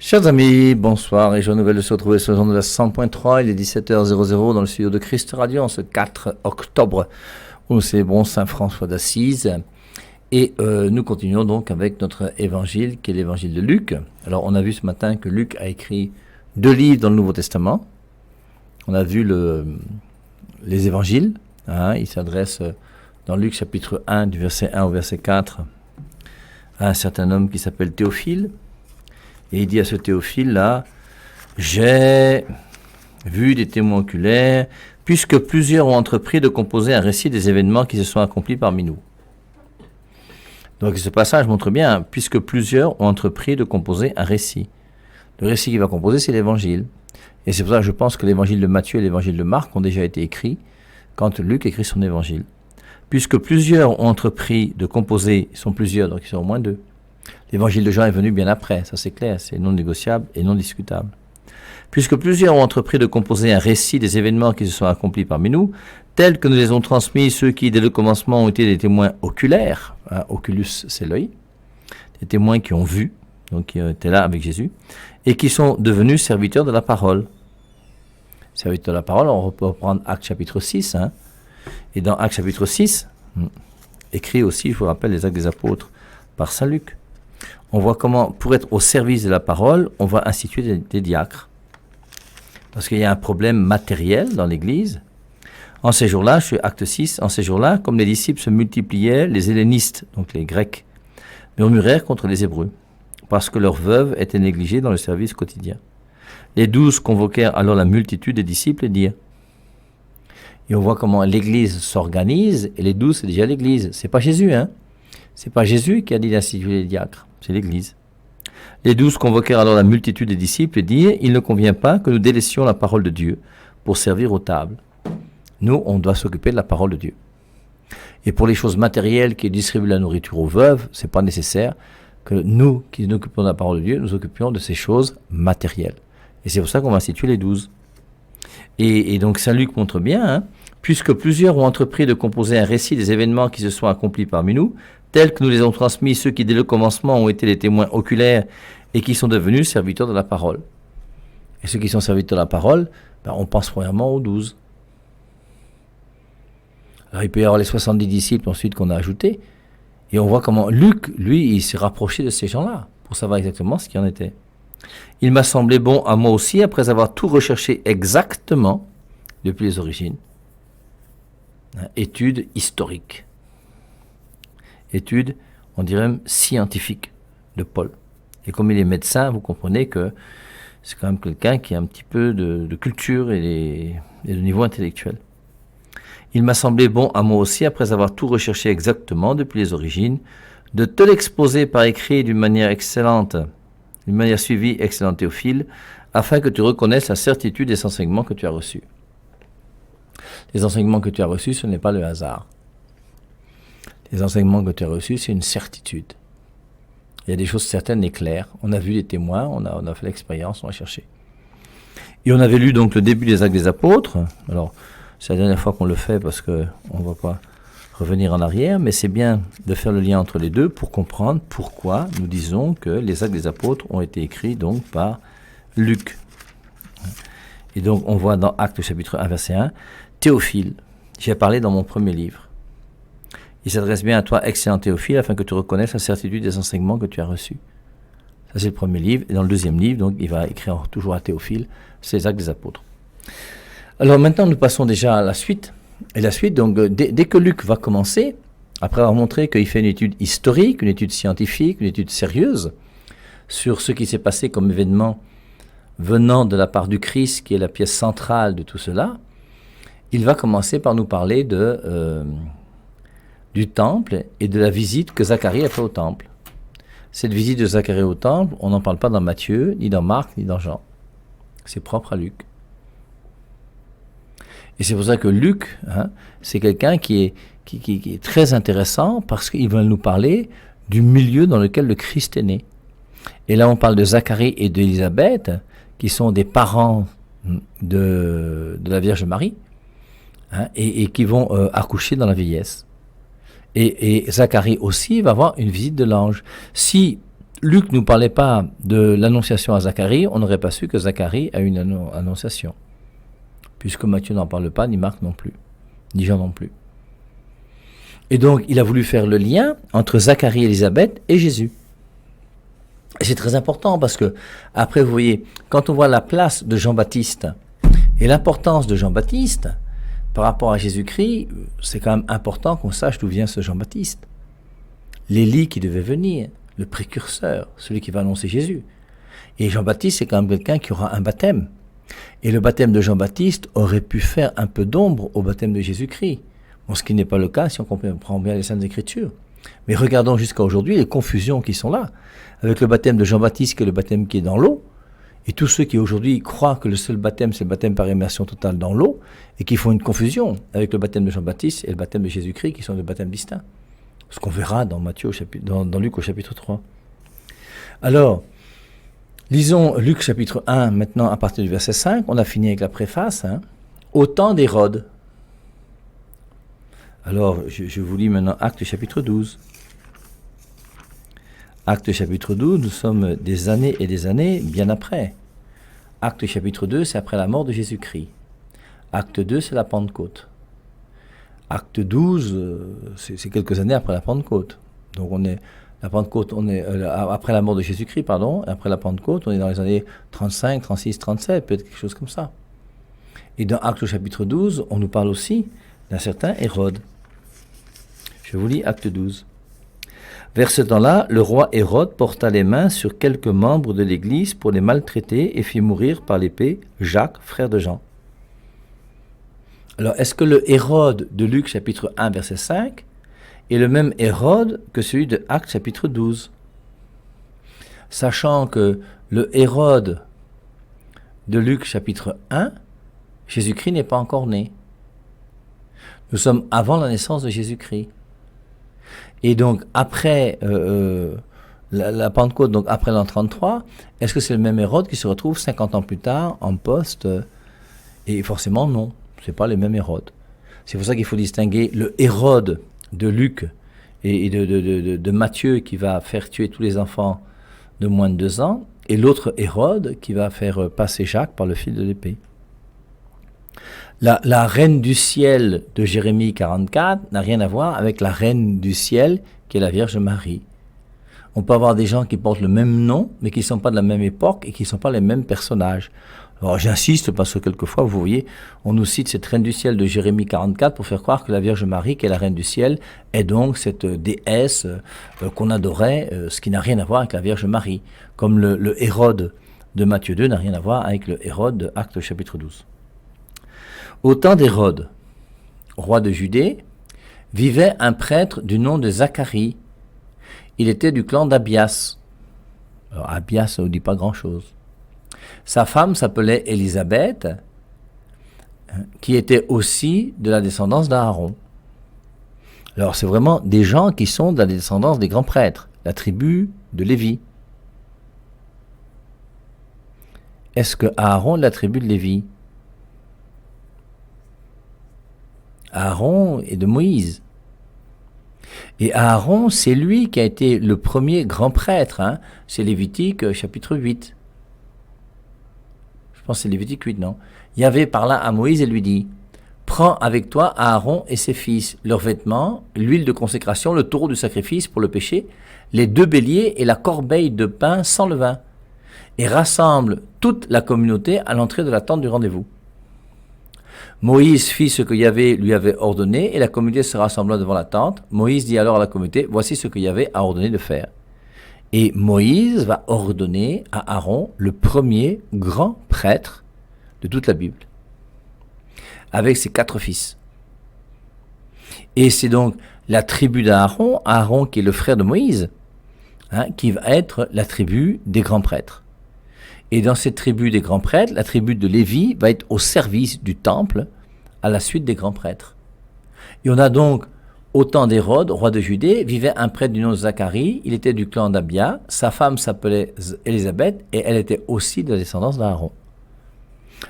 Chers amis, bonsoir et joie nouvelle de se retrouver sur le son de la 100.3. Il est 17h00 dans le studio de Christ Radio en ce 4 octobre où nous célébrons Saint François d'Assise. Et nous continuons donc avec notre évangile qui est l'évangile de Luc. Alors on a vu ce matin que Luc a écrit 2 livres dans le Nouveau Testament. On a vu les évangiles. Il s'adresse dans Luc chapitre 1 du verset 1 au verset 4 à un certain homme qui s'appelle Théophile. Et il dit à ce Théophile-là, « J'ai vu des témoins oculaires, puisque plusieurs ont entrepris de composer un récit des événements qui se sont accomplis parmi nous. » Donc ce passage montre bien, puisque plusieurs ont entrepris de composer un récit. Le récit qu'il va composer, c'est l'évangile. Et c'est pour ça que je pense que l'évangile de Matthieu et l'évangile de Marc ont déjà été écrits quand Luc écrit son évangile. Puisque plusieurs ont entrepris de composer, ils sont plusieurs, donc ils sont au moins 2. L'évangile de Jean est venu bien après, ça c'est clair, c'est non négociable et non discutable. Puisque plusieurs ont entrepris de composer un récit des événements qui se sont accomplis parmi nous, tels que nous les ont transmis ceux qui, dès le commencement, ont été des témoins oculaires, oculus c'est l'œil, des témoins qui ont vu, donc qui étaient là avec Jésus, et qui sont devenus serviteurs de la parole. Serviteurs de la parole, on peut reprendre Actes chapitre 6, et dans Actes chapitre 6, écrit aussi, je vous rappelle, les Actes des Apôtres par Saint Luc, on voit comment, pour être au service de la parole, on va instituer des diacres. Parce qu'il y a un problème matériel dans l'Église. En ces jours-là, je suis Acte 6, en ces jours-là, comme les disciples se multipliaient, les hellénistes, donc les Grecs, murmurèrent contre les Hébreux, parce que leurs veuves étaient négligées dans le service quotidien. Les 12 convoquèrent alors la multitude des disciples et dirent. Et on voit comment l'Église s'organise, et les 12, c'est déjà l'Église. C'est pas Jésus, C'est pas Jésus qui a dit d'instituer les diacres, c'est l'Église. Les 12 convoquèrent alors la multitude des disciples et dirent « Il ne convient pas que nous délaissions la parole de Dieu pour servir aux tables. Nous, on doit s'occuper de la parole de Dieu. Et pour les choses matérielles qui distribuent la nourriture aux veuves, c'est pas nécessaire que nous, qui nous occupons de la parole de Dieu, nous occupions de ces choses matérielles. Et c'est pour ça qu'on va instituer les 12. Et donc Saint Luc montre bien, puisque plusieurs ont entrepris de composer un récit des événements qui se sont accomplis parmi nous, tels que nous les avons transmis ceux qui dès le commencement ont été les témoins oculaires et qui sont devenus serviteurs de la parole. Et ceux qui sont serviteurs de la parole, on pense premièrement aux 12. Alors il peut y avoir les 70 disciples ensuite qu'on a ajoutés, et on voit comment Luc, lui, il s'est rapproché de ces gens-là pour savoir exactement ce qu'il en était. Il m'a semblé bon à moi aussi, après avoir tout recherché exactement depuis les origines, étude historique. Étude, on dirait même scientifique de Paul. Et comme il est médecin, vous comprenez que c'est quand même quelqu'un qui a un petit peu de culture et de niveau intellectuel. Il m'a semblé bon à moi aussi, après avoir tout recherché exactement depuis les origines, de te l'exposer par écrit d'une manière excellente, d'une manière suivie, excellent Théophile, afin que tu reconnaisses la certitude des enseignements que tu as reçus. Les enseignements que tu as reçus, ce n'est pas le hasard. Les enseignements que tu as reçus, c'est une certitude. Il y a des choses certaines et claires. On a vu des témoins, on a fait l'expérience, on a cherché. Et on avait lu donc le début des Actes des Apôtres. Alors, c'est la dernière fois qu'on le fait parce qu'on ne va pas revenir en arrière, mais c'est bien de faire le lien entre les deux pour comprendre pourquoi nous disons que les Actes des Apôtres ont été écrits donc par Luc. Et donc, on voit dans Actes chapitre 1, verset 1, Théophile, j'ai parlé dans mon premier livre. Il s'adresse bien à toi, excellent Théophile, afin que tu reconnaisses la certitude des enseignements que tu as reçus. Ça, c'est le premier livre. Et dans le deuxième livre, donc, il va écrire toujours à Théophile, c'est les Actes des Apôtres. Alors maintenant, nous passons déjà à la suite. Et la suite, donc, dès que Luc va commencer, après avoir montré qu'il fait une étude historique, une étude scientifique, une étude sérieuse, sur ce qui s'est passé comme événement venant de la part du Christ, qui est la pièce centrale de tout cela, il va commencer par nous parler du temple et de la visite que Zacharie a fait au temple. Cette visite de Zacharie au temple, on n'en parle pas dans Matthieu, ni dans Marc, ni dans Jean. C'est propre à Luc. Et c'est pour ça que Luc, c'est quelqu'un qui est très intéressant parce qu'il va nous parler du milieu dans lequel le Christ est né. Et là, on parle de Zacharie et d'Élisabeth, qui sont des parents de la Vierge Marie, et qui vont accoucher dans la vieillesse. Et Zacharie aussi va avoir une visite de l'ange. Si Luc ne nous parlait pas de l'annonciation à Zacharie, on n'aurait pas su que Zacharie a une annonciation. Puisque Matthieu n'en parle pas, ni Marc non plus, ni Jean non plus. Et donc, il a voulu faire le lien entre Zacharie et Élisabeth et Jésus. Et c'est très important parce que, après, vous voyez, quand on voit la place de Jean-Baptiste et l'importance de Jean-Baptiste par rapport à Jésus-Christ, c'est quand même important qu'on sache d'où vient ce Jean-Baptiste. L'Élie qui devait venir, le précurseur, celui qui va annoncer Jésus. Et Jean-Baptiste, c'est quand même quelqu'un qui aura un baptême. Et le baptême de Jean-Baptiste aurait pu faire un peu d'ombre au baptême de Jésus-Christ. Bon, ce qui n'est pas le cas si on comprend bien les Saintes Écritures. Mais regardons jusqu'à aujourd'hui les confusions qui sont là. Avec le baptême de Jean-Baptiste qui est le baptême qui est dans l'eau, et tous ceux qui aujourd'hui croient que le seul baptême c'est le baptême par immersion totale dans l'eau, et qui font une confusion avec le baptême de Jean-Baptiste et le baptême de Jésus-Christ qui sont des baptêmes distincts. Ce qu'on verra dans dans Luc au chapitre 3. Alors, lisons Luc chapitre 1 maintenant à partir du verset 5, on a fini avec la préface, au temps d'Hérode. Alors, je vous lis maintenant Actes chapitre 12. Actes chapitre 12, nous sommes des années et des années bien après. Actes chapitre 2, c'est après la mort de Jésus-Christ. Acte 2, c'est la Pentecôte. Acte 12, c'est quelques années après la Pentecôte. Donc la Pentecôte, après la mort de Jésus-Christ, pardon, et après la Pentecôte, on est dans les années 35, 36, 37, peut-être quelque chose comme ça. Et dans Actes chapitre 12, on nous parle aussi d'un certain Hérode. Je vous lis Acte 12. Vers ce temps-là, le roi Hérode porta les mains sur quelques membres de l'Église pour les maltraiter et fit mourir par l'épée Jacques, frère de Jean. Alors, est-ce que le Hérode de Luc chapitre 1, verset 5 est le même Hérode que celui de Actes chapitre 12? Sachant que le Hérode de Luc chapitre 1, Jésus-Christ n'est pas encore né. Nous sommes avant la naissance de Jésus-Christ. Et donc, après la Pentecôte, donc après l'an 33, est-ce que c'est le même Hérode qui se retrouve 50 ans plus tard en poste? Et forcément, non. Ce n'est pas les mêmes Hérodes. C'est pour ça qu'il faut distinguer le Hérode de Luc et de Matthieu qui va faire tuer tous les enfants de moins de 2 ans, et l'autre Hérode qui va faire passer Jacques par le fil de l'épée. La reine du ciel de Jérémie 44 n'a rien à voir avec la reine du ciel qui est la Vierge Marie. On peut avoir des gens qui portent le même nom, mais qui ne sont pas de la même époque et qui ne sont pas les mêmes personnages. Alors j'insiste parce que quelquefois, vous voyez, on nous cite cette reine du ciel de Jérémie 44 pour faire croire que la Vierge Marie, qui est la reine du ciel, est donc cette déesse qu'on adorait, ce qui n'a rien à voir avec la Vierge Marie. Comme le Hérode de Matthieu 2 n'a rien à voir avec le Hérode de Actes chapitre 12. Au temps d'Hérode, roi de Judée, vivait un prêtre du nom de Zacharie. Il était du clan d'Abias. Alors Abias, ça ne dit pas grand-chose. Sa femme s'appelait Élisabeth, qui était aussi de la descendance d'Aaron. Alors c'est vraiment des gens qui sont de la descendance des grands prêtres, la tribu de Lévi. Est-ce que Aaron est de la tribu de Lévi? Aaron est de Moïse. Et Aaron, c'est lui qui a été le premier grand prêtre. C'est Lévitique chapitre 8. Je pense que c'est Lévitique 8, non? Yahvé parla à Moïse et lui dit: prends avec toi Aaron et ses fils, leurs vêtements, l'huile de consécration, le taureau du sacrifice pour le péché, les 2 béliers et la corbeille de pain sans levain, et rassemble toute la communauté à l'entrée de la tente du rendez-vous. Moïse fit ce que Yahvé lui avait ordonné, et la communauté se rassembla devant la tente. Moïse dit alors à la communauté: voici ce que Yahvé a ordonné de faire. Et Moïse va ordonner à Aaron, le premier grand prêtre de toute la Bible, avec ses 4 fils. Et c'est donc la tribu d'Aaron, Aaron qui est le frère de Moïse, qui va être la tribu des grands prêtres. Et dans cette tribu des grands prêtres, la tribu de Lévi va être au service du temple à la suite des grands prêtres. Et on a donc, au temps d'Hérode, roi de Judée, vivait un prêtre du nom de Zacharie, il était du clan d'Abia, sa femme s'appelait Élisabeth et elle était aussi de la descendance d'Aaron.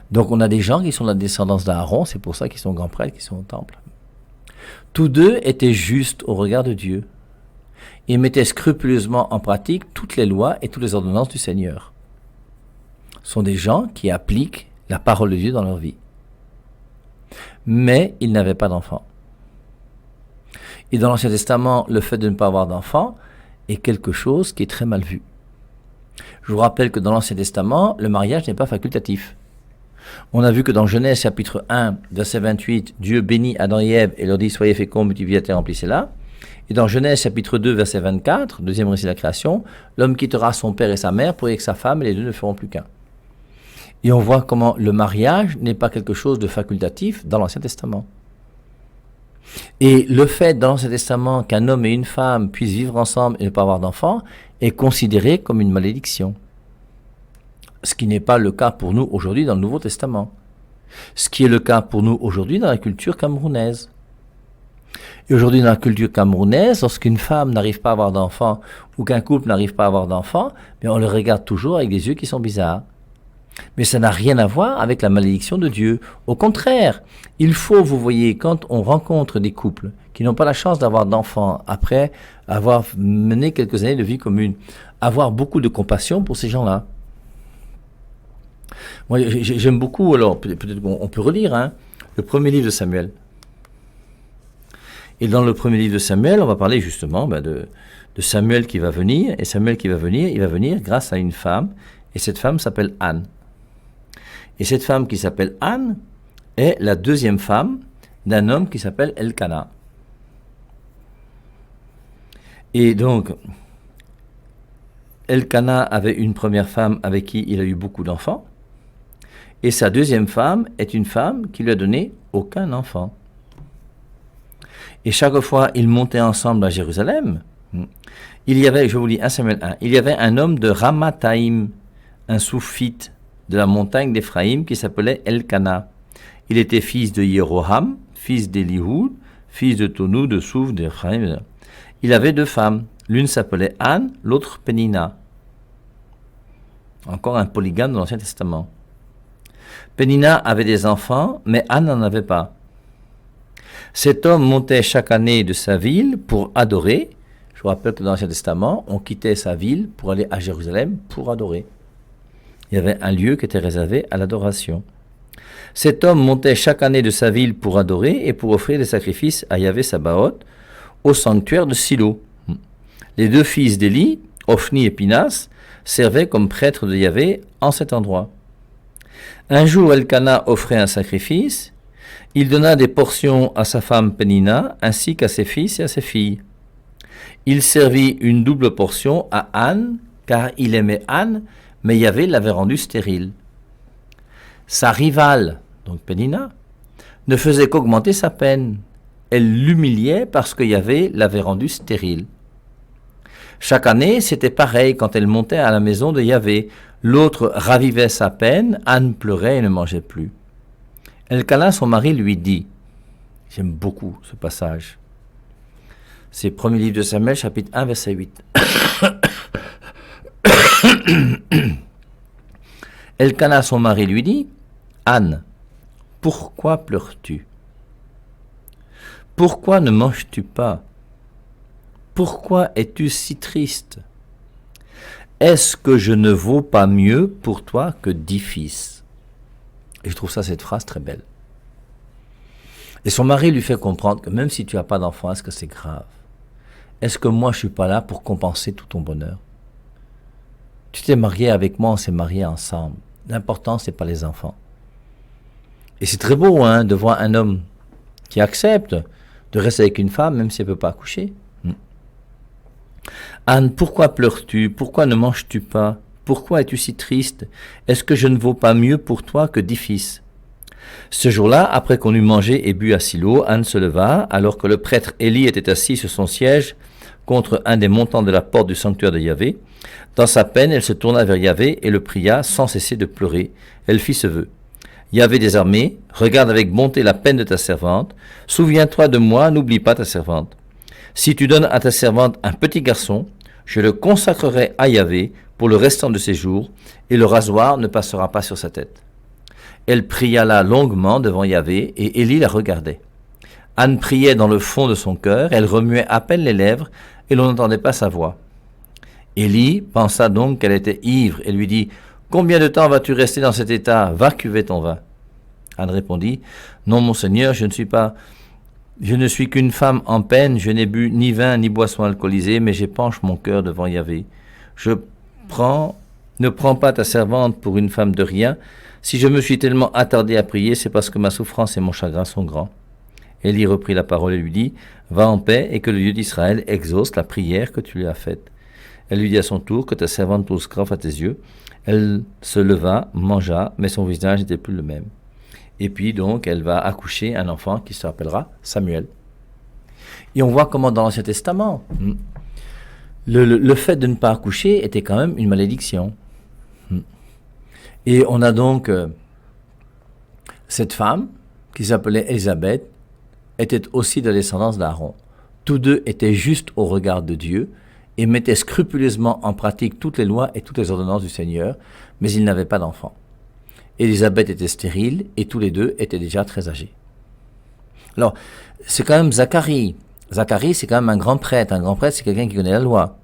Donc on a des gens qui sont de la descendance d'Aaron, c'est pour ça qu'ils sont grands prêtres, qui sont au temple. Tous deux étaient justes au regard de Dieu. et mettaient scrupuleusement en pratique toutes les lois et toutes les ordonnances du Seigneur. Ce sont des gens qui appliquent la parole de Dieu dans leur vie. Mais ils n'avaient pas d'enfants. Et dans l'Ancien Testament, le fait de ne pas avoir d'enfants est quelque chose qui est très mal vu. Je vous rappelle que dans l'Ancien Testament, le mariage n'est pas facultatif. On a vu que dans Genèse chapitre 1, verset 28, Dieu bénit Adam et Ève et leur dit « Soyez féconds, multipliez la terre, remplissez-la ». Et dans Genèse chapitre 2, verset 24, deuxième récit de la création, l'homme quittera son père et sa mère pour y avec sa femme et les deux ne feront plus qu'un. Et on voit comment le mariage n'est pas quelque chose de facultatif dans l'Ancien Testament. Et le fait dans l'Ancien Testament qu'un homme et une femme puissent vivre ensemble et ne pas avoir d'enfants est considéré comme une malédiction. Ce qui n'est pas le cas pour nous aujourd'hui dans le Nouveau Testament. Ce qui est le cas pour nous aujourd'hui dans la culture camerounaise. Et aujourd'hui dans la culture camerounaise, lorsqu'une femme n'arrive pas à avoir d'enfants ou qu'un couple n'arrive pas à avoir d'enfants, on le regarde toujours avec des yeux qui sont bizarres. Mais ça n'a rien à voir avec la malédiction de Dieu. Au contraire, il faut, vous voyez, quand on rencontre des couples qui n'ont pas la chance d'avoir d'enfants après avoir mené quelques années de vie commune, avoir beaucoup de compassion pour ces gens-là. Moi, j'aime beaucoup, alors peut-être qu'on peut relire, le premier livre de Samuel. Et dans le premier livre de Samuel, on va parler justement de Samuel qui va venir. Et Samuel qui va venir, il va venir grâce à une femme. Et cette femme s'appelle Anne. Et cette femme qui s'appelle Anne est la deuxième femme d'un homme qui s'appelle Elkana. Et donc, Elkana avait une première femme avec qui il a eu beaucoup d'enfants. Et sa deuxième femme est une femme qui lui a donné aucun enfant. Et chaque fois, ils montaient ensemble à Jérusalem. Il y avait, je vous lis 1 Samuel 1, il y avait un homme de Ramathaïm, un Soufite de la montagne d'Éphraïm qui s'appelait Elkana. Il était fils de Yeroham, fils d'Elihoud, fils de Tonou, de Souf, d'Éphraïm. Il avait deux femmes. L'une s'appelait Anne, l'autre Pénina. Encore un polygame dans l'Ancien Testament. Pénina avait des enfants, mais Anne n'en avait pas. Cet homme montait chaque année de sa ville pour adorer. Je vous rappelle que dans l'Ancien Testament, on quittait sa ville pour aller à Jérusalem pour adorer. Il y avait un lieu qui était réservé à l'adoration. Cet homme montait chaque année de sa ville pour adorer et pour offrir des sacrifices à Yahvé Sabaoth au sanctuaire de Silo. Les deux fils d'Élie, Ophni et Pinas, servaient comme prêtres de Yahvé en cet endroit. Un jour, Elkana offrait un sacrifice. Il donna des portions à sa femme Pénina, ainsi qu'à ses fils et à ses filles. Il servit une double portion à Anne, car il aimait Anne, mais Yahvé l'avait rendue stérile. Sa rivale, donc Pénina, ne faisait qu'augmenter sa peine. Elle l'humiliait parce que Yahvé l'avait rendue stérile. Chaque année, c'était pareil quand elle montait à la maison de Yahvé. L'autre ravivait sa peine, Anne pleurait et ne mangeait plus. Elkana, son mari, lui dit, j'aime beaucoup ce passage, c'est le premier livre de Samuel, chapitre 1, verset 8. Elkana, son mari, lui dit, Anne, pourquoi pleures-tu? Pourquoi ne manges-tu pas? Pourquoi es-tu si triste? Est-ce que je ne vaux pas mieux pour toi que 10 fils? Et je trouve cette phrase très belle. Et son mari lui fait comprendre que même si tu n'as pas d'enfant, est-ce que c'est grave? Est-ce que moi je ne suis pas là pour compenser tout ton bonheur? Tu t'es marié avec moi, on s'est mariés ensemble. L'important, ce n'est pas les enfants. Et c'est très beau de voir un homme qui accepte de rester avec une femme, même si elle ne peut pas accoucher. Anne, pourquoi pleures-tu? Pourquoi ne manges-tu pas? Pourquoi es-tu si triste? Est-ce que je ne vaux pas mieux pour toi que 10 fils? Ce jour-là, après qu'on eut mangé et bu à Silo, Anne se leva, alors que le prêtre Élie était assis sur son siège contre un des montants de la porte du sanctuaire de Yahvé. Dans sa peine, elle se tourna vers Yahvé et le pria sans cesser de pleurer. Elle fit ce vœu. Yahvé des armées, regarde avec bonté la peine de ta servante. Souviens-toi de moi, n'oublie pas ta servante. Si tu donnes à ta servante un petit garçon, je le consacrerai à Yahvé pour le restant de ses jours, et le rasoir ne passera pas sur sa tête. Elle pria là longuement devant Yahvé, et Élie la regardait. Anne priait dans le fond de son cœur, elle remuait à peine les lèvres, et l'on n'entendait pas sa voix. Élie pensa donc qu'elle était ivre et lui dit « Combien de temps vas-tu rester dans cet état? Va cuver ton vin. » Anne répondit « Non, mon Seigneur, je ne suis qu'une femme en peine, je n'ai bu ni vin ni boisson alcoolisée, mais j'épanche mon cœur devant Yahvé. Ne prends pas ta servante pour une femme de rien. Si je me suis tellement attardé à prier, c'est parce que ma souffrance et mon chagrin sont grands. » Élie reprit la parole et lui dit « Va en paix et que le Dieu d'Israël exauce la prière que tu lui as faite. » Elle lui dit à son tour « Que ta servante pousse grave à tes yeux. » Elle se leva, mangea, mais son visage n'était plus le même. Et puis donc, elle va accoucher un enfant qui s'appellera Samuel. Et on voit comment dans l'Ancien Testament, le fait de ne pas accoucher était quand même une malédiction. Et on a donc cette femme qui s'appelait Élisabeth, était aussi de la descendance d'Aaron. Tous deux étaient justes au regard de Dieu et mettaient scrupuleusement en pratique toutes les lois et toutes les ordonnances du Seigneur, mais ils n'avaient pas d'enfants. Élisabeth était stérile et tous les deux étaient déjà très âgés. Alors, c'est quand même Zacharie. Zacharie, c'est quand même un grand prêtre. Un grand prêtre, c'est quelqu'un qui connaît la loi.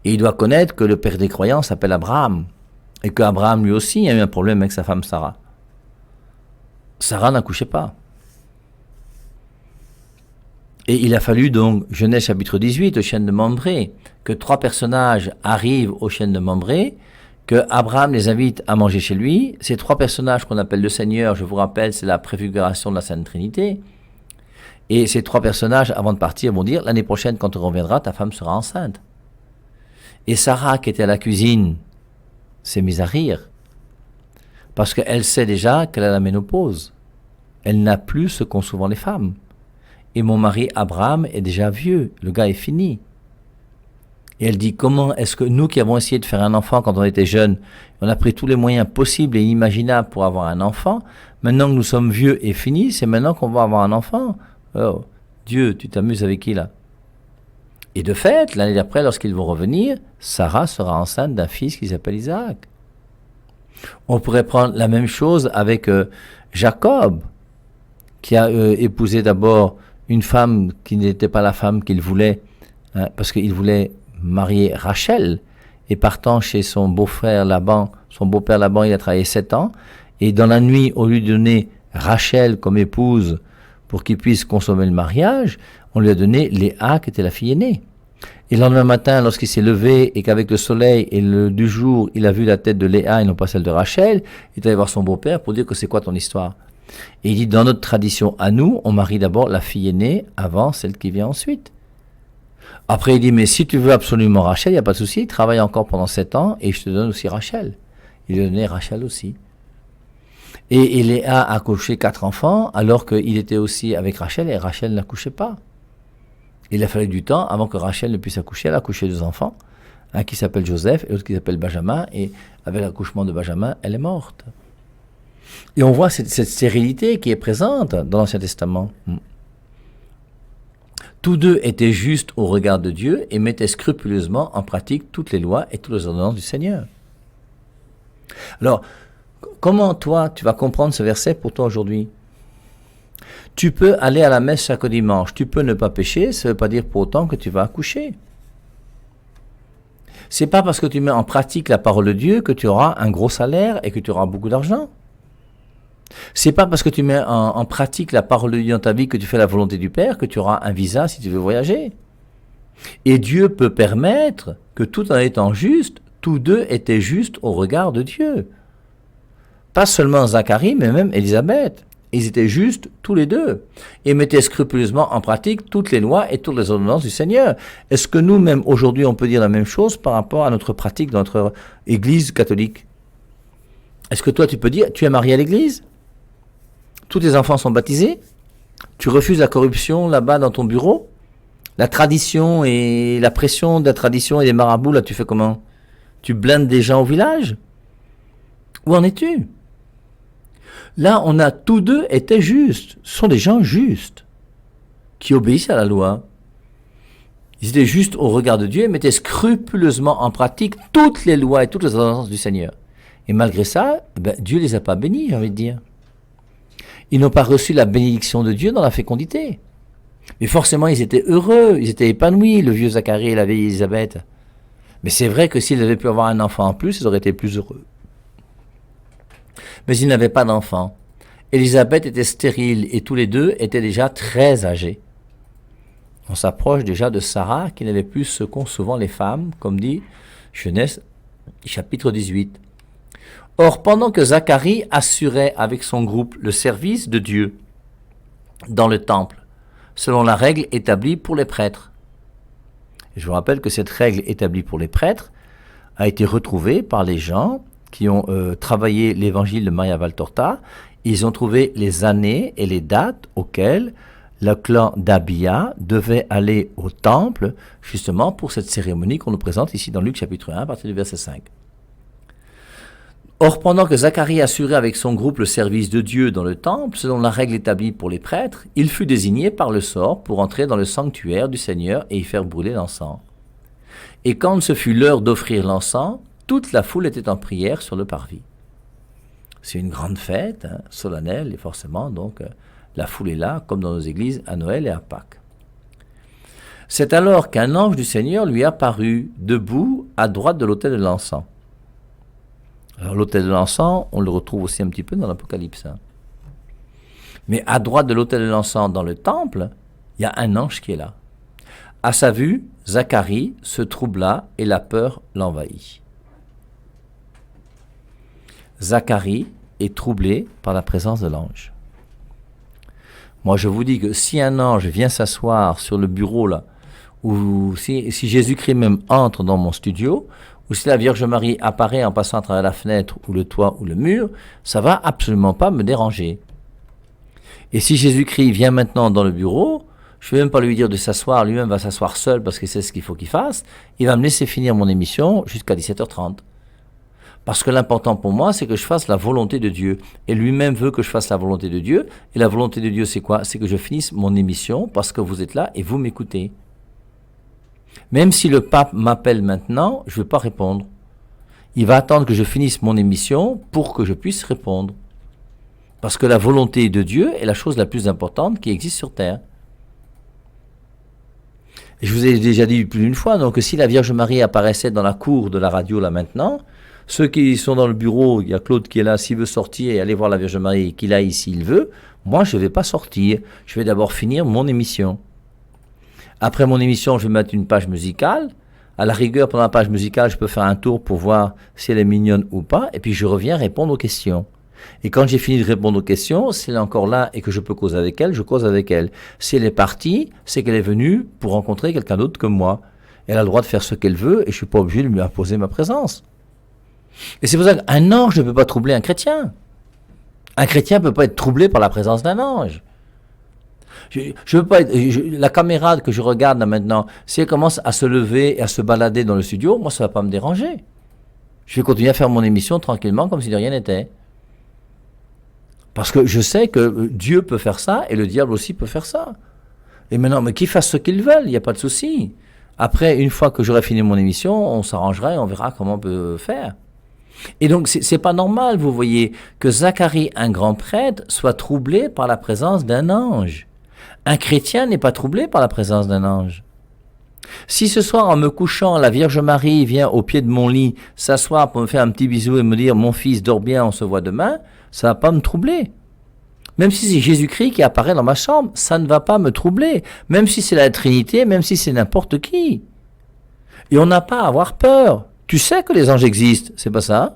Et il doit connaître que le père des croyants s'appelle Abraham. Et qu'Abraham, lui aussi, a eu un problème avec sa femme Sarah. Sarah n'accouchait pas. Et il a fallu donc, Genèse chapitre 18, au chêne de Mambré, que 3 personnages arrivent au chêne de Mambré, que Abraham les invite à manger chez lui. Ces 3 personnages qu'on appelle le Seigneur, je vous rappelle, c'est la préfiguration de la Sainte Trinité. Et ces 3 personnages, avant de partir, vont dire, l'année prochaine, quand tu reviendras, ta femme sera enceinte. Et Sarah, qui était à la cuisine, s'est mise à rire, parce qu'elle sait déjà qu'elle a la ménopause. Elle n'a plus ce qu'ont souvent les femmes. Et mon mari Abraham est déjà vieux, le gars est fini. Et elle dit, comment est-ce que nous qui avons essayé de faire un enfant quand on était jeunes, on a pris tous les moyens possibles et inimaginables pour avoir un enfant, maintenant que nous sommes vieux et finis, c'est maintenant qu'on va avoir un enfant. Oh, Dieu, tu t'amuses avec qui là? Et de fait, l'année d'après, lorsqu'ils vont revenir, Sarah sera enceinte d'un fils qui s'appelle Isaac. On pourrait prendre la même chose avec Jacob, qui a épousé d'abord une femme qui n'était pas la femme qu'il voulait, hein, parce qu'il voulait marier Rachel, et partant chez son beau-frère Laban, son beau-père Laban, il a travaillé 7 ans, et dans la nuit, au lieu de donner Rachel comme épouse pour qu'il puisse consommer le mariage, on lui a donné Léa, qui était la fille aînée. Et le lendemain matin, lorsqu'il s'est levé et qu'avec le soleil et du jour, il a vu la tête de Léa et non pas celle de Rachel, il est allé voir son beau-père pour dire que c'est quoi ton histoire. Et il dit, dans notre tradition à nous, on marie d'abord la fille aînée avant celle qui vient ensuite. Après, il dit, mais si tu veux absolument Rachel, il n'y a pas de souci, travaille encore pendant 7 ans et je te donne aussi Rachel. Il lui a donné Rachel aussi. Et Léa a accouché 4 enfants alors qu'il était aussi avec Rachel et Rachel n'accouchait pas. Il a fallu du temps avant que Rachel ne puisse accoucher. Elle a accouché 2 enfants, un qui s'appelle Joseph et l'autre qui s'appelle Benjamin, et avec l'accouchement de Benjamin, elle est morte. Et on voit cette stérilité qui est présente dans l'Ancien Testament. Tous deux étaient justes au regard de Dieu et mettaient scrupuleusement en pratique toutes les lois et toutes les ordonnances du Seigneur. Alors, comment toi, tu vas comprendre ce verset pour toi aujourd'hui? Tu peux aller à la messe chaque dimanche, tu peux ne pas pécher, ça ne veut pas dire pour autant que tu vas accoucher. C'est pas parce que tu mets en pratique la parole de Dieu que tu auras un gros salaire et que tu auras beaucoup d'argent. C'est pas parce que tu mets en pratique la parole de Dieu dans ta vie que tu fais la volonté du Père que tu auras un visa si tu veux voyager. Et Dieu peut permettre que tout en étant juste, tous deux étaient justes au regard de Dieu. Pas seulement Zacharie, mais même Élisabeth. Ils étaient justes tous les deux et mettaient scrupuleusement en pratique toutes les lois et toutes les ordonnances du Seigneur. Est-ce que nous-mêmes, aujourd'hui, on peut dire la même chose par rapport à notre pratique dans notre Église catholique? Est-ce que toi, tu peux dire, tu es marié à l'Église? Tous tes enfants sont baptisés? Tu refuses la corruption là-bas dans ton bureau? La tradition et la pression de la tradition et des marabouts, là, tu fais comment? Tu blindes des gens au village? Où en es-tu? Là, on a tous deux été justes. Ce sont des gens justes, qui obéissent à la loi. Ils étaient justes au regard de Dieu et mettaient scrupuleusement en pratique toutes les lois et toutes les ordonnances du Seigneur. Et malgré ça, Dieu les a pas bénis, j'ai envie de dire. Ils n'ont pas reçu la bénédiction de Dieu dans la fécondité. Mais forcément, ils étaient heureux, ils étaient épanouis, le vieux Zacharie et la vieille Élisabeth. Mais c'est vrai que s'ils avaient pu avoir un enfant en plus, ils auraient été plus heureux. Mais ils n'avaient pas d'enfant. Élisabeth était stérile et tous les deux étaient déjà très âgés. On s'approche déjà de Sarah qui n'avait plus ce qu'ont souvent les femmes, comme dit Genèse chapitre 18. Or, pendant que Zacharie assurait avec son groupe le service de Dieu dans le temple, selon la règle établie pour les prêtres. Et je vous rappelle que cette règle établie pour les prêtres a été retrouvée par les gens qui ont travaillé l'évangile de Maria Valtorta. Ils ont trouvé les années et les dates auxquelles le clan d'Abia devait aller au temple, justement pour cette cérémonie qu'on nous présente ici dans Luc chapitre 1, à partir du verset 5. Or, pendant que Zacharie assurait avec son groupe le service de Dieu dans le temple, selon la règle établie pour les prêtres, il fut désigné par le sort pour entrer dans le sanctuaire du Seigneur et y faire brûler l'encens. Et quand ce fut l'heure d'offrir l'encens, toute la foule était en prière sur le parvis. C'est une grande fête, solennelle, et forcément, donc, la foule est là, comme dans nos églises, à Noël et à Pâques. C'est alors qu'un ange du Seigneur lui apparut, debout, à droite de l'autel de l'encens. Alors, l'autel de l'encens, on le retrouve aussi un petit peu dans l'Apocalypse. Mais à droite de l'autel de l'encens, dans le temple, il y a un ange qui est là. À sa vue, Zacharie se troubla et la peur l'envahit. Zacharie est troublé par la présence de l'ange. Moi, je vous dis que si un ange vient s'asseoir sur le bureau là, ou si Jésus-Christ même entre dans mon studio, ou si la Vierge Marie apparaît en passant à travers la fenêtre ou le toit ou le mur, ça va absolument pas me déranger. Et si Jésus-Christ vient maintenant dans le bureau, je ne vais même pas lui dire de s'asseoir, lui-même va s'asseoir seul parce qu'il sait ce qu'il faut qu'il fasse, il va me laisser finir mon émission jusqu'à 17h30. Parce que l'important pour moi, c'est que je fasse la volonté de Dieu. Et lui-même veut que je fasse la volonté de Dieu. Et la volonté de Dieu, c'est quoi? C'est que je finisse mon émission parce que vous êtes là et vous m'écoutez. Même si le pape m'appelle maintenant, je ne vais pas répondre. Il va attendre que je finisse mon émission pour que je puisse répondre. Parce que la volonté de Dieu est la chose la plus importante qui existe sur Terre. Et je vous ai déjà dit plus d'une fois, donc si la Vierge Marie apparaissait dans la cour de la radio là maintenant, ceux qui sont dans le bureau, il y a Claude qui est là, s'il veut sortir et aller voir la Vierge Marie, qu'il aille s'il veut, moi je ne vais pas sortir, je vais d'abord finir mon émission. Après mon émission, je vais mettre une page musicale, à la rigueur pendant la page musicale, je peux faire un tour pour voir si elle est mignonne ou pas, et puis je reviens répondre aux questions. Et quand j'ai fini de répondre aux questions, si elle est encore là et que je peux causer avec elle, je cause avec elle. Si elle est partie, c'est qu'elle est venue pour rencontrer quelqu'un d'autre que moi. Elle a le droit de faire ce qu'elle veut et je ne suis pas obligé de lui imposer ma présence. Et c'est pour ça qu'un ange ne peut pas troubler un chrétien. Un chrétien ne peut pas être troublé par la présence d'un ange. Je veux pas être, la caméra que je regarde là maintenant, si elle commence à se lever et à se balader dans le studio, moi ça ne va pas me déranger. Je vais continuer à faire mon émission tranquillement comme si de rien n'était. Parce que je sais que Dieu peut faire ça et le diable aussi peut faire ça. Et maintenant, mais qu'ils fassent ce qu'ils veulent, il n'y a pas de souci. Après, une fois que j'aurai fini mon émission, on s'arrangera et on verra comment on peut faire. Et donc, c'est pas normal, vous voyez, que Zacharie, un grand prêtre, soit troublé par la présence d'un ange. Un chrétien n'est pas troublé par la présence d'un ange. Si ce soir, en me couchant, la Vierge Marie vient au pied de mon lit s'asseoir pour me faire un petit bisou et me dire « Mon fils, dors bien, on se voit demain », ça ne va pas me troubler. Même si c'est Jésus-Christ qui apparaît dans ma chambre, ça ne va pas me troubler. Même si c'est la Trinité, même si c'est n'importe qui. Et on n'a pas à avoir peur. Tu sais que les anges existent, c'est pas ça?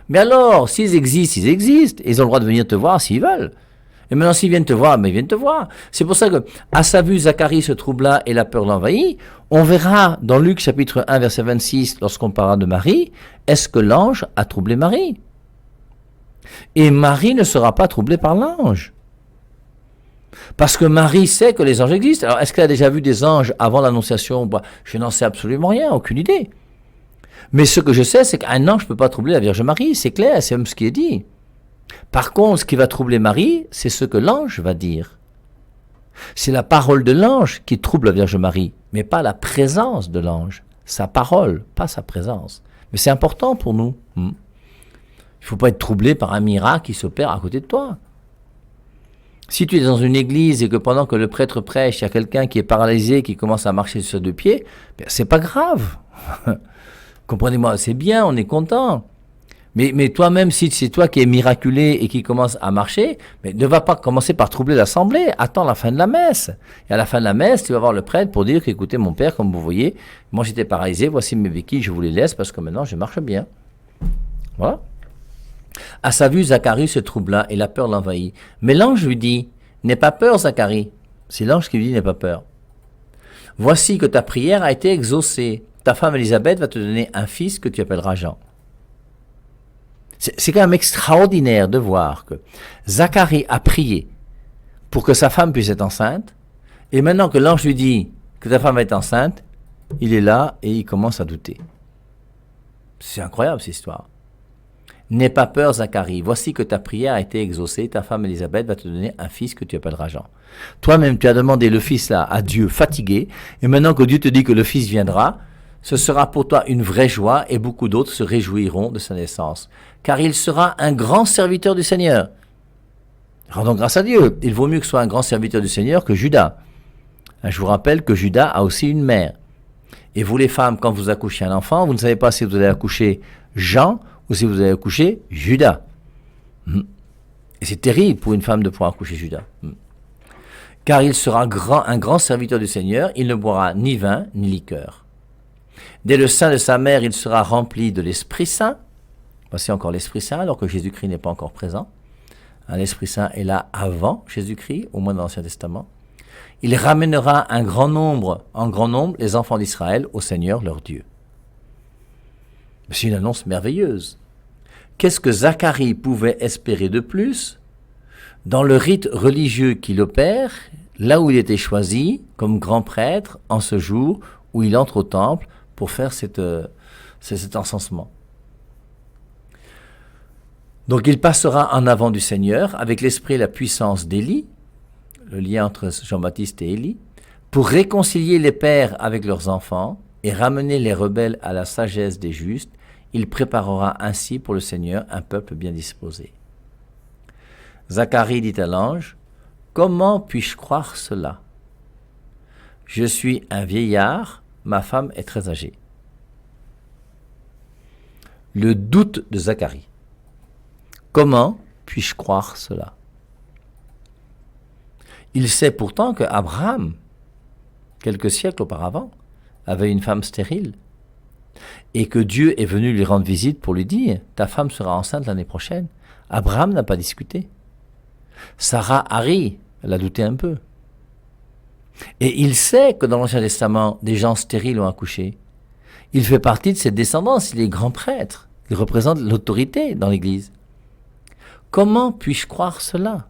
Mais alors, s'ils existent, ils existent. Ils ont le droit de venir te voir s'ils veulent. Et maintenant, s'ils viennent te voir, mais ils viennent te voir. C'est pour ça que, à sa vue, Zacharie se troubla et la peur l'envahit. On verra dans Luc chapitre 1, verset 26, lorsqu'on parlera de Marie, est-ce que l'ange a troublé Marie? Et Marie ne sera pas troublée par l'ange. Parce que Marie sait que les anges existent. Alors, est-ce qu'elle a déjà vu des anges avant l'annonciation? Je n'en sais absolument rien, aucune idée. Mais ce que je sais, c'est qu'un ange ne peut pas troubler la Vierge Marie, c'est clair, c'est même ce qui est dit. Par contre, ce qui va troubler Marie, c'est ce que l'ange va dire. C'est la parole de l'ange qui trouble la Vierge Marie, mais pas la présence de l'ange. Sa parole, pas sa présence. Mais c'est important pour nous. Il ne faut pas être troublé par un miracle qui s'opère à côté de toi. Si tu es dans une église et que pendant que le prêtre prêche, il y a quelqu'un qui est paralysé, qui commence à marcher sur deux pieds, ben c'est pas grave. Comprenez-moi, c'est bien, on est content. Mais toi-même, si c'est toi qui es miraculé et qui commence à marcher, mais ne va pas commencer par troubler l'assemblée. Attends la fin de la messe. Et à la fin de la messe, tu vas voir le prêtre pour dire qu'écoutez, mon père, comme vous voyez, moi j'étais paralysé, voici mes béquilles, je vous les laisse parce que maintenant je marche bien. Voilà. À sa vue, Zacharie se troubla et la peur l'envahit. Mais l'ange lui dit, n'aie pas peur, Zacharie. C'est l'ange qui lui dit, n'aie pas peur. Voici que ta prière a été exaucée. Ta femme Élisabeth va te donner un fils que tu appelleras Jean. C'est quand même extraordinaire de voir que Zacharie a prié pour que sa femme puisse être enceinte, et maintenant que l'ange lui dit que ta femme est enceinte, il est là et il commence à douter. C'est incroyable cette histoire. N'aie pas peur, Zacharie, voici que ta prière a été exaucée, ta femme Élisabeth va te donner un fils que tu appelleras Jean. Toi-même, tu as demandé le fils là à Dieu fatigué, et maintenant que Dieu te dit que le fils viendra, ce sera pour toi une vraie joie et beaucoup d'autres se réjouiront de sa naissance. Car il sera un grand serviteur du Seigneur. Rendons grâce à Dieu. Il vaut mieux que ce soit un grand serviteur du Seigneur que Judas. Je vous rappelle que Judas a aussi une mère. Et vous les femmes, quand vous accouchez un enfant, vous ne savez pas si vous allez accoucher Jean ou si vous allez accoucher Judas. Et c'est terrible pour une femme de pouvoir accoucher Judas. Car il sera un grand serviteur du Seigneur, il ne boira ni vin ni liqueur. Dès le sein de sa mère, il sera rempli de l'Esprit Saint. Voici encore l'Esprit Saint, alors que Jésus-Christ n'est pas encore présent. L'Esprit Saint est là avant Jésus-Christ, au moins dans l'Ancien Testament. Il ramènera en grand nombre, les enfants d'Israël au Seigneur leur Dieu. C'est une annonce merveilleuse. Qu'est-ce que Zacharie pouvait espérer de plus? Dans le rite religieux qu'il opère, là où il était choisi comme grand prêtre, en ce jour où il entre au temple pour faire cet encensement. Donc il passera en avant du Seigneur avec l'esprit et la puissance d'Élie, le lien entre Jean-Baptiste et Élie, pour réconcilier les pères avec leurs enfants et ramener les rebelles à la sagesse des justes. Il préparera ainsi pour le Seigneur un peuple bien disposé. Zacharie dit à l'ange, « Comment puis-je croire cela? Je suis un vieillard, ma femme est très âgée. » Le doute de Zacharie. Comment puis-je croire cela? Il sait pourtant que Abraham, quelques siècles auparavant, avait une femme stérile et que Dieu est venu lui rendre visite pour lui dire « Ta femme sera enceinte l'année prochaine. » Abraham n'a pas discuté. Sarah a ri, elle a douté un peu. Et il sait que dans l'Ancien Testament, des gens stériles ont accouché. Il fait partie de cette descendance, il est grand prêtre. Il représente l'autorité dans l'Église. Comment puis-je croire cela?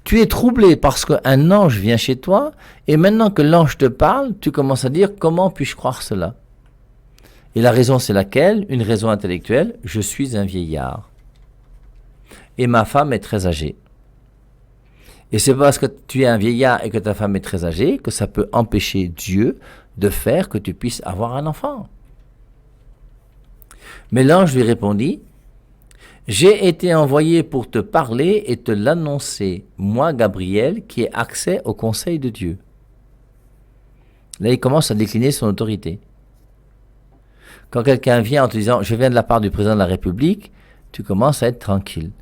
Tu es troublé parce qu'un ange vient chez toi, et maintenant que l'ange te parle, tu commences à dire « Comment puis-je croire cela ?» Et la raison, c'est laquelle? Une raison intellectuelle. Je suis un vieillard. Et ma femme est très âgée. Et c'est parce que tu es un vieillard et que ta femme est très âgée que ça peut empêcher Dieu de faire que tu puisses avoir un enfant. Mais l'ange lui répondit, « J'ai été envoyé pour te parler et te l'annoncer, moi Gabriel, qui ai accès au conseil de Dieu. » Là, il commence à décliner son autorité. Quand quelqu'un vient en te disant « Je viens de la part du président de la République », tu commences à être tranquille.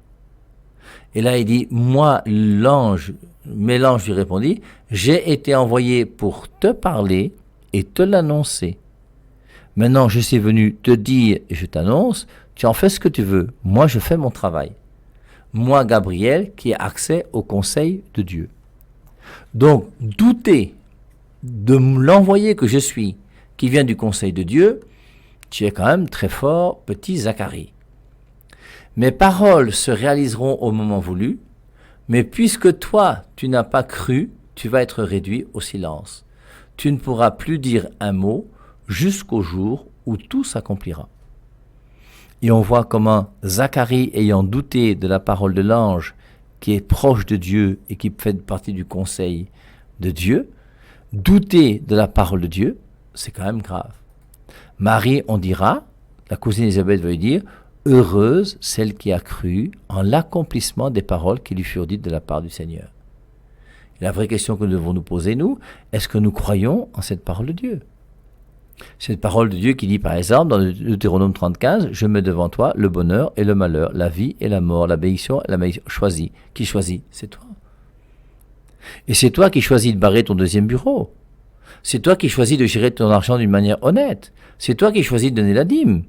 Et là, il dit, moi, l'ange lui répondit, j'ai été envoyé pour te parler et te l'annoncer. Maintenant, je suis venu te dire et je t'annonce, tu en fais ce que tu veux. Moi, je fais mon travail. Moi, Gabriel, qui ai accès au conseil de Dieu. Donc, douter de l'envoyé que je suis, qui vient du conseil de Dieu, tu es quand même très fort, petit Zacharie. Mes paroles se réaliseront au moment voulu, mais puisque toi, tu n'as pas cru, tu vas être réduit au silence. Tu ne pourras plus dire un mot jusqu'au jour où tout s'accomplira. Et on voit comment Zacharie, ayant douté de la parole de l'ange, qui est proche de Dieu et qui fait partie du conseil de Dieu, douter de la parole de Dieu, c'est quand même grave. Marie, on dira, la cousine Élisabeth va lui dire, heureuse celle qui a cru en l'accomplissement des paroles qui lui furent dites de la part du Seigneur. Et la vraie question que nous devons nous poser, nous, est-ce que nous croyons en cette parole de Dieu? Cette parole de Dieu qui dit par exemple dans le Deutéronome 35, « Je mets devant toi le bonheur et le malheur, la vie et la mort, la bénédiction et la malédiction. » Choisis. Qui choisit? C'est toi. Et c'est toi qui choisis de barrer ton deuxième bureau. C'est toi qui choisis de gérer ton argent d'une manière honnête. C'est toi qui choisis de donner la dîme.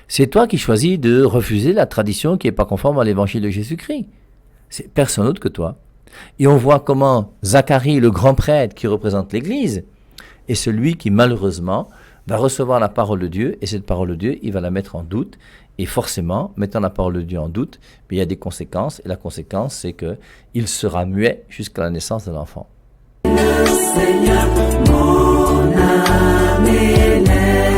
C'est toi qui choisis de refuser la tradition qui n'est pas conforme à l'évangile de Jésus-Christ. C'est personne d'autre que toi. Et on voit comment Zacharie, le grand prêtre qui représente l'Église, est celui qui malheureusement va recevoir la parole de Dieu, et cette parole de Dieu, il va la mettre en doute. Et forcément, mettant la parole de Dieu en doute, il y a des conséquences, et la conséquence, c'est qu'il sera muet jusqu'à la naissance de l'enfant. Le Seigneur, mon âme élève.